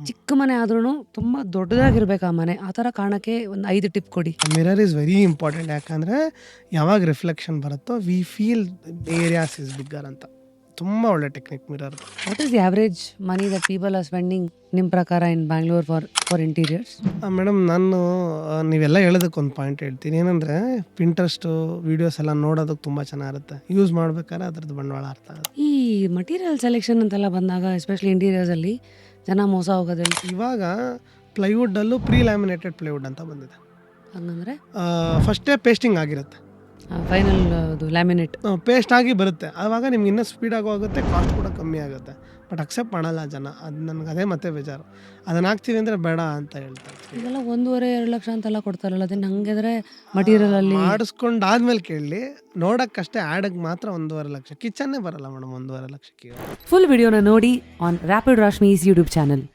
ಚಿಕ್ಕ ಮನೆ ಆದ್ರೂ ತುಂಬ ದೊಡ್ಡದಾಗಿರ್ಬೇಕು ಆ ಮನೆ. ಆ ಥರ ಕಾಣಕ್ಕೆ ಒಂದು 5 ಟಿಪ್ ಕೊಡಿ. Mirror is very important. ಯಾಕಂದರೆ ಯಾವಾಗ ರಿಫ್ಲೆಕ್ಷನ್ ಬರುತ್ತೋ we feel areas is bigger ಅಂತ. ತುಂಬ ಒಳ್ಳೆ technique mirror. What is the average money that people are spending ನಿಮ್ಮ ಪ್ರಕಾರ ಇನ್ ಬ್ಯಾಂಗ್ಳೂರ್ ಫಾರ್ ಇಂಟೀರಿಯರ್ಸ್? ಮೇಡಮ್ ನಾನು ನೀವೆಲ್ಲ ಹೇಳೋದಕ್ಕೆ ಒಂದು ಪಾಯಿಂಟ್ ಹೇಳ್ತೀನಿ. ಏನಂದರೆ ಪಿಂಟ್ರೆಸ್ಟು ವೀಡಿಯೋಸ್ ಎಲ್ಲ ನೋಡೋದಕ್ಕೆ ತುಂಬ ಚೆನ್ನಾಗಿರುತ್ತೆ. ಯೂಸ್ ಮಾಡ್ಬೇಕಾದ್ರೆ ಅದ್ರದ್ದು ಬಂಡವಾಳ ಅರ್ಥ ಆಗುತ್ತೆ. ಈ ಮಟೀರಿಯಲ್ ಸೆಲೆಕ್ಷನ್ ಅಂತೆಲ್ಲ ಬಂದಾಗ ಎಸ್ಪೆಷಲಿ ಇಂಟೀರಿಯರ್ಸಲ್ಲಿ ಜನ ಮೋಸ ಹೋಗೋದಿಲ್ಲ. ಇವಾಗ ಪ್ಲೈವುಡ್ಡಲ್ಲೂ ಪ್ರೀ ಲ್ಯಾಮಿನೇಟೆಡ್ ಪ್ಲೈವುಡ್ ಅಂತ ಬಂದಿದೆ. ಹಂಗಂದ್ರೆ ಫಸ್ಟೇ ಪೇಸ್ಟಿಂಗ್ ಆಗಿರುತ್ತೆ, ಫೈನಲ್ ಅದು ಲ್ಯಾಮಿನೇಟ್ ಪೇಸ್ಟ್ ಆಗಿ ಬರುತ್ತೆ. ಆವಾಗ ನಿಮ್ಗೆ ಇನ್ನೂ ಸ್ಪೀಡಾಗೂ ಆಗುತ್ತೆ, ಕಾಸ್ಟ್ ಕೂಡ ಕಮ್ಮಿ ಆಗುತ್ತೆ. ಬಟ್ ಅಕ್ಸೆಪ್ಟ್ ಮಾಡಲ್ಲ ಜನ. ಅದು ನನಗೆ ಅದೇ ಮತ್ತೆ ಬೇಜಾರು. ಅದನ್ನು ಹಾಕ್ತೀವಿ ಅಂದರೆ ಬೇಡ ಅಂತ ಹೇಳ್ತಾರೆ. ಇದೆಲ್ಲ 1.5-2 ಲಕ್ಷ ಅಂತೆಲ್ಲ ಕೊಡ್ತಾರಲ್ಲ, ಅದನ್ನ ಹಂಗಿದ್ರೆ ಮಟೀರಿಯಲಲ್ಲಿ ಮಾಡಿಸ್ಕೊಂಡಾದ್ಮೇಲೆ ಕೇಳಲಿ. ನೋಡೋಕ್ಕಷ್ಟೇ ಆ್ಯಡಿಗೆ ಮಾತ್ರ 1.5 ಲಕ್ಷ. ಕಿಚನ್ನೇ ಬರಲ್ಲ ಮೇಡಮ್ 1.5 ಲಕ್ಷಕ್ಕೆ. ಫುಲ್ ವಿಡಿಯೋನ ನೋಡಿ ಆನ್ ರ್ಯಾಪಿಡ್ ರಾಶ್ಮೀಸ್ ಯೂಟ್ಯೂಬ್ ಚಾನಲ್.